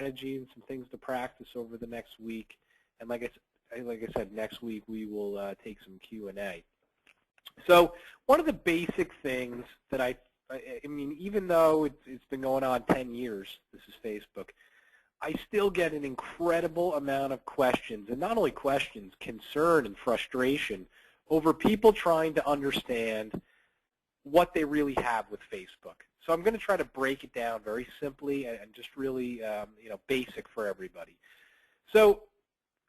strategy and some things to practice over the next week. And like I said, next week we will take some Q&A. So one of the basic things that I mean, even though it's been going on 10 years, this is Facebook, I still get an incredible amount of questions, and not only questions, concern and frustration over people trying to understand what they really have with Facebook. So I'm going to try to break it down very simply and just really basic for everybody. So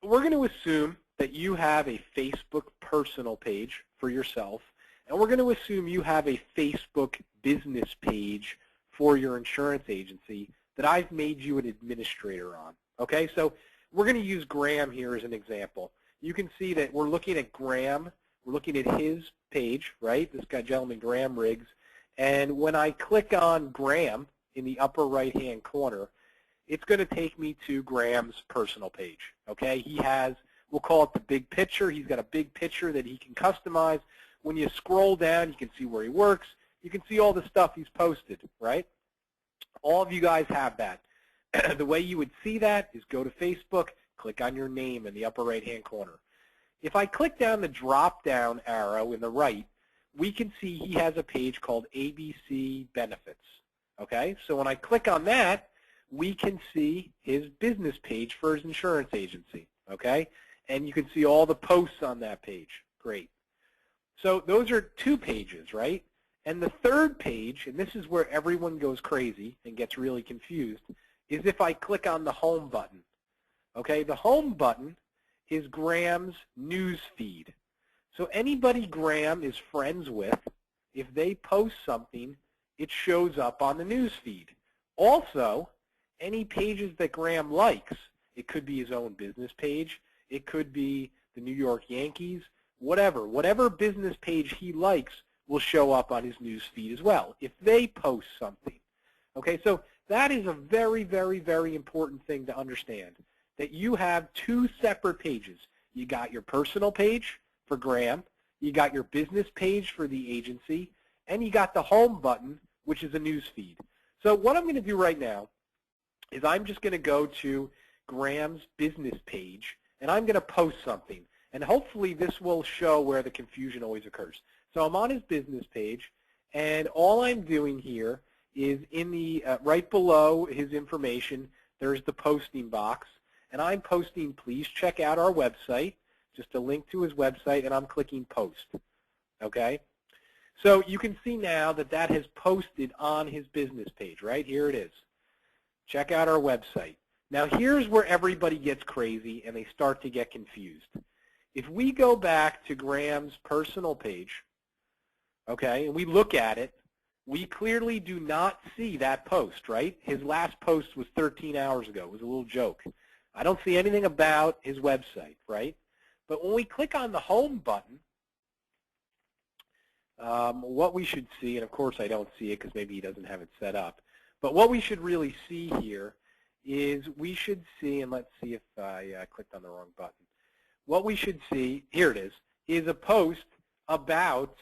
we're going to assume that you have a Facebook personal page for yourself, and we're going to assume you have a Facebook business page for your insurance agency that I've made you an administrator on. Okay, so we're going to use Graham here as an example. You can see that we're looking at Graham. We're looking at his page, right? This guy, gentleman, Graham Riggs. And when I click on Graham in the upper right-hand corner, it's going to take me to Graham's personal page. Okay, he has, we'll call it the big picture. He's got a big picture that he can customize. When you scroll down, you can see where he works. You can see all the stuff he's posted, right? All of you guys have that. The way you would see that is go to Facebook, click on your name in the upper right-hand corner. If I click down the drop-down arrow in the right, we can see he has a page called ABC Benefits. Okay, so when I click on that, we can see his business page for his insurance agency. Okay, and you can see all the posts on that page. Great. So those are 2 pages, right? And the third page, and this is where everyone goes crazy and gets really confused, is if I click on the home button. Okay, the home button is Graham's news feed. So anybody Graham is friends with, if they post something, it shows up on the news feed. Also, any pages that Graham likes, it could be his own business page, it could be the New York Yankees, whatever business page he likes will show up on his news feed as well if they post something. Okay, so that is a very, very, very important thing to understand, that you have 2 separate pages. You got your personal page for Graham, you got your business page for the agency, and you got the home button, which is a news feed. So what I'm going to do right now is I'm just going to go to Graham's business page, and I'm going to post something. And hopefully this will show where the confusion always occurs. So I'm on his business page, and all I'm doing here is in the right below his information, there's the posting box, and I'm posting, please check out our website, just a link to his website, and I'm clicking post. Okay? So you can see now that that has posted on his business page, right? Here it is. Check out our website. Now here's where everybody gets crazy and they start to get confused. If we go back to Graham's personal page, okay, and we look at it, we clearly do not see that post, right? His last post was 13 hours ago. It was a little joke. I don't see anything about his website, right? But when we click on the home button, what we should see, and of course I don't see it because maybe he doesn't have it set up, but what we should really see here is we should see, and let's see if I clicked on the wrong button. What we should see, here it is a post about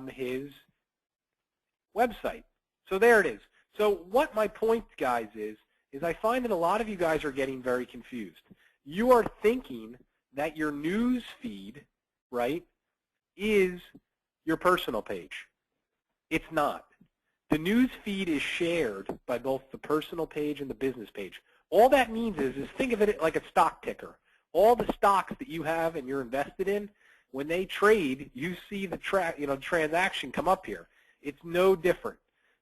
his website. So there it is. So what my point, guys, is I find that a lot of you guys are getting very confused. You are thinking that your news feed, right, is your personal page. It's not. The news feed is shared by both the personal page and the business page. All that means is think of it like a stock ticker. All the stocks that you have and you're invested in, when they trade, you see the transaction come up here. It's no different.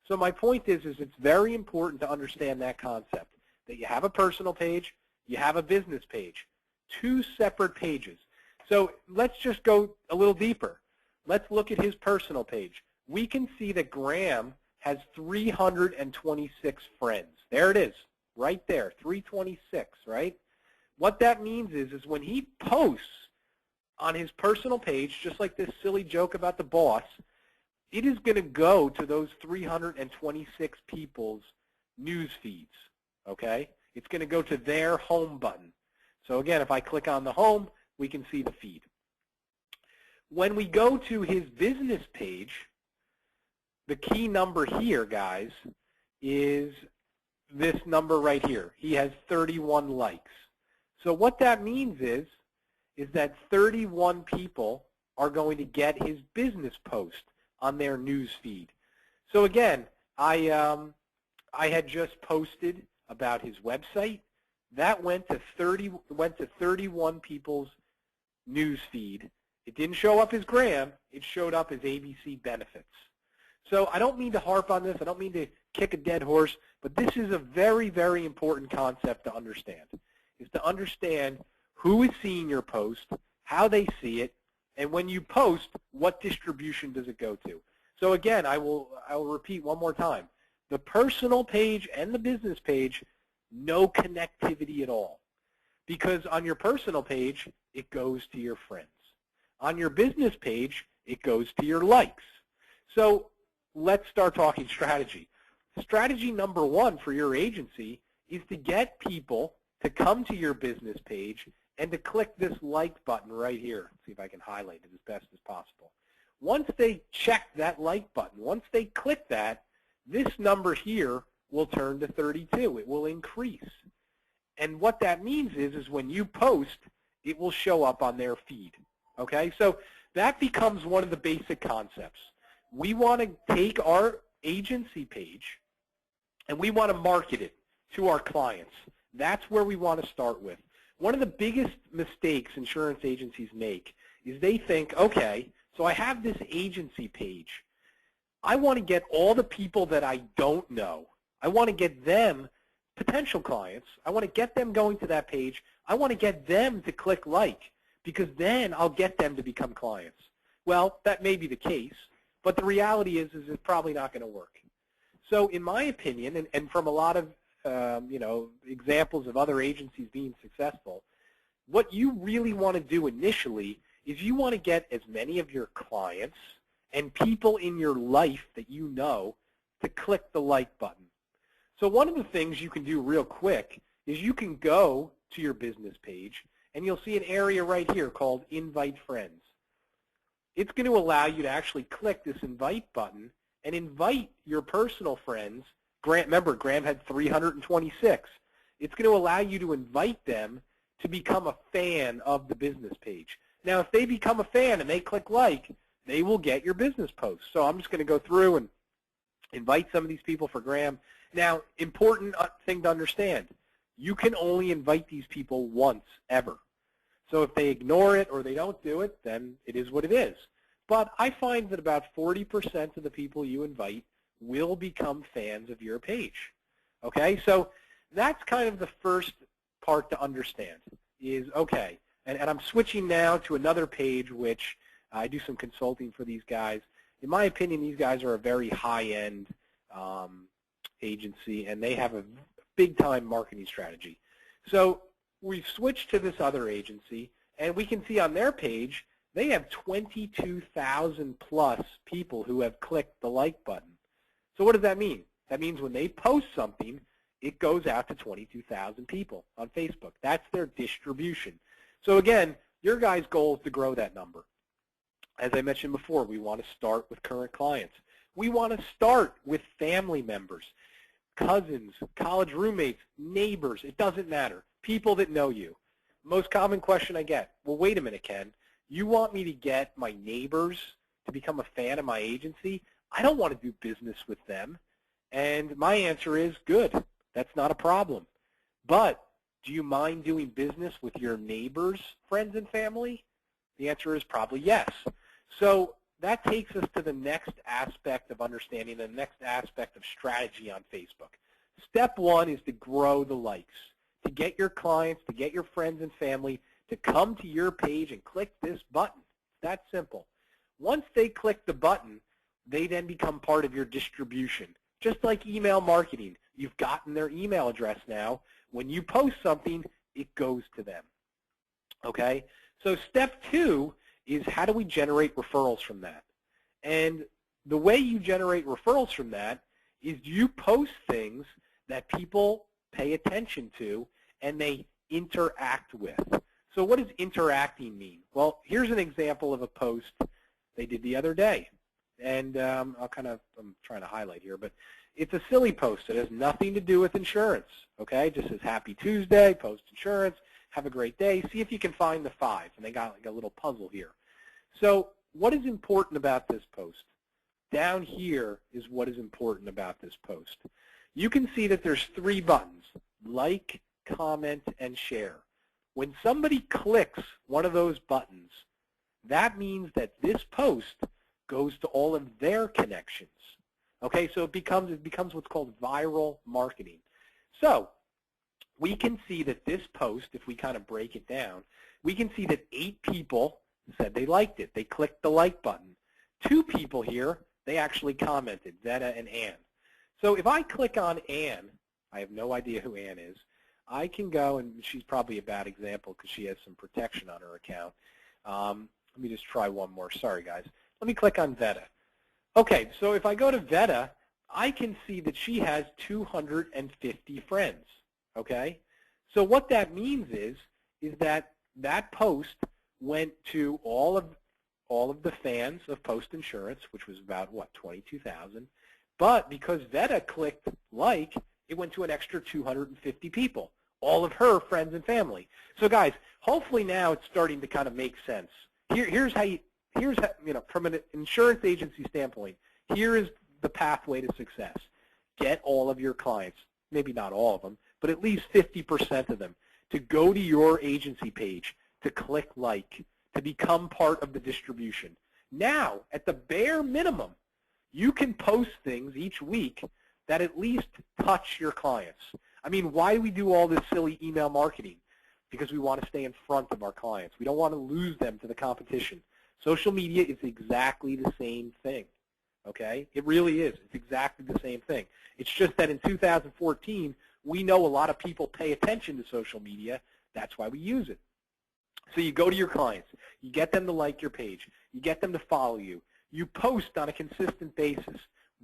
So my point is it's very important to understand that concept, that you have a personal page, you have a business page, 2 separate pages. So let's just go a little deeper. Let's look at his personal page. We can see that Graham has 326 friends. There it is, right there, 326, right? What that means is when he posts on his personal page, just like this silly joke about the boss, it is going to go to those 326 people's news feeds, okay? It's going to go to their home button. So again, if I click on the home, we can see the feed. When we go to his business page, the key number here, guys, is this number right here. He has 31 likes. So what that means is that 31 people are going to get his business post on their news feed. So again, I had just posted about his website. That went to 31 people's news feed. It didn't show up as Graham. It showed up as ABC Benefits. So I don't mean to harp on this. I don't mean to kick a dead horse, but this is a very, very important concept to understand, is to understand who is seeing your post, how they see it, and when you post, what distribution does it go to. So again, I will repeat one more time. The personal page and the business page, no connectivity at all. Because on your personal page, it goes to your friends. On your business page, it goes to your likes. So let's start talking strategy. Strategy number one for your agency is to get people to come to your business page and to click this like button right here. Let's see if I can highlight it as best as possible. Once they check that like button, once they click that, this number here will turn to 32. It will increase. And what that means is when you post, it will show up on their feed. Okay, so that becomes one of the basic concepts. We want to take our agency page and we want to market it to our clients. That's where we want to start with. One of the biggest mistakes insurance agencies make is they think, okay, so I have this agency page. I want to get all the people that I don't know. I want to get them, potential clients, I want to get them going to that page. I want to get them to click like, because then I'll get them to become clients. Well, that may be the case, but the reality is it's probably not going to work. So in my opinion, and from a lot of examples of other agencies being successful, what you really want to do initially is you want to get as many of your clients and people in your life that you know to click the like button. So one of the things you can do real quick is you can go to your business page and you'll see an area right here called Invite Friends. It's going to allow you to actually click this invite button and invite your personal friends. Remember, Graham had 326. It's going to allow you to invite them to become a fan of the business page. Now, if they become a fan and they click like, they will get your business post. So I'm just going to go through and invite some of these people for Graham. Now, important thing to understand, you can only invite these people once, ever. So if they ignore it or they don't do it, then it is what it is. But I find that about 40% of the people you invite will become fans of your page. Okay, so that's kind of the first part to understand is, okay, and I'm switching now to another page which I do some consulting for these guys. In my opinion, these guys are a very high-end agency, and they have a big-time marketing strategy. So we've switched to this other agency, and we can see on their page they have 22,000 plus people who have clicked the like button. So what does that mean? That means when they post something, it goes out to 22,000 people on Facebook. That's their distribution. So again, your guys' goal is to grow that number. As I mentioned before, we want to start with current clients. We want to start with family members, cousins, college roommates, neighbors. It doesn't matter. People that know you. Most common question I get, well, wait a minute, Ken. You want me to get my neighbors to become a fan of my agency? I don't want to do business with them. And my answer is, good. That's not a problem. But do you mind doing business with your neighbors, friends, and family? The answer is probably yes. So that takes us to the next aspect of understanding, the next aspect of strategy on Facebook. Step one is to grow the likes, to get your clients, to get your friends and family to come to your page and click this button. It's that simple. Once they click the button, they then become part of your distribution. Just like email marketing, you've gotten their email address now. When you post something, it goes to them. Okay? So step two is, how do we generate referrals from that? And the way you generate referrals from that is you post things that people pay attention to and they interact with. So what does interacting mean? Well, here's an example of a post they did the other day. and I'm trying to highlight here, but it's a silly post. It has nothing to do with insurance, okay? It just says Happy Tuesday, post insurance, have a great day. See if you can find the 5, and they got like a little puzzle here. So what is important about this post? Down here is what is important about this post. You can see that there's 3 buttons, like, comment, and share. When somebody clicks one of those buttons, that means that this post goes to all of their connections. Okay, so it becomes what's called viral marketing. So we can see that this post, if we kind of break it down, we can see that 8 people said they liked it. They clicked the like button. 2 people here, they actually commented, Zeta and Ann. So if I click on Ann, I have no idea who Ann is. I can go, and she's probably a bad example because she has some protection on her account. Let me just try one more. Sorry, guys. Let me click on Veta. Okay, so if I go to Veta, I can see that she has 250 friends. Okay? So what that means is that that post went to all of the fans of Post Insurance, which was about, what, 22,000. But because Veta clicked like, it went to an extra 250 people, all of her friends and family. So guys, hopefully now it's starting to kind of make sense. Here's how, from an insurance agency standpoint, here is the pathway to success. Get all of your clients, maybe not all of them, but at least 50% of them, to go to your agency page, to click like, to become part of the distribution. Now, at the bare minimum, you can post things each week that at least touch your clients. I mean, why do we do all this silly email marketing? Because we want to stay in front of our clients. We don't want to lose them to the competition. Social media is exactly the same thing, okay? It really is. It's exactly the same thing. It's just that in 2014, we know a lot of people pay attention to social media. That's why we use it. So you go to your clients. You get them to like your page. You get them to follow you. You post on a consistent basis.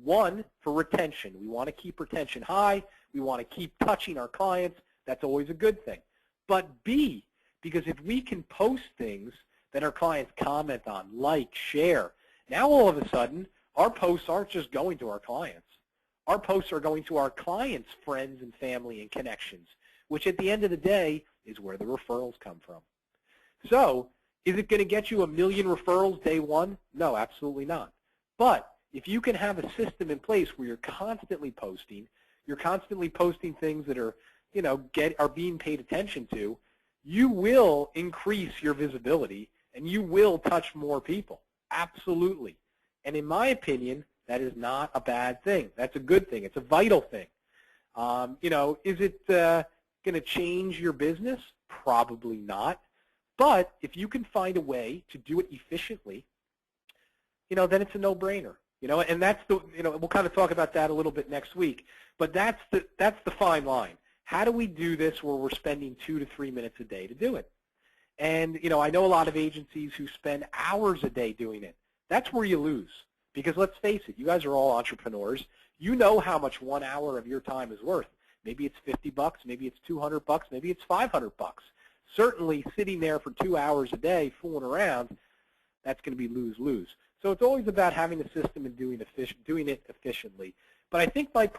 1, for retention. We want to keep retention high. We want to keep touching our clients. That's always a good thing. But B, because if we can post things that our clients comment on, like, share, now all of a sudden, our posts aren't just going to our clients. Our posts are going to our clients' friends and family and connections, which at the end of the day is where the referrals come from. So is it going to get you 1 million referrals day 1? No, absolutely not. But if you can have a system in place where you're constantly posting things that are, are being paid attention to, you will increase your visibility and you will touch more people. Absolutely. And in my opinion, that is not a bad thing. That's a good thing. It's a vital thing. Is it going to change your business? Probably not. But if you can find a way to do it efficiently, then it's a no-brainer. And that's the, we'll kind of talk about that a little bit next week. But that's the fine line. How do we do this where we're spending 2 to 3 minutes a day to do it? And, I know a lot of agencies who spend hours a day doing it. That's where you lose. Because let's face it, you guys are all entrepreneurs. You know how much 1 hour of your time is worth. Maybe it's $50, maybe it's $200, maybe it's $500. Certainly sitting there for 2 hours a day fooling around, that's going to be lose-lose. So it's always about having a system and doing it efficiently. But I think my point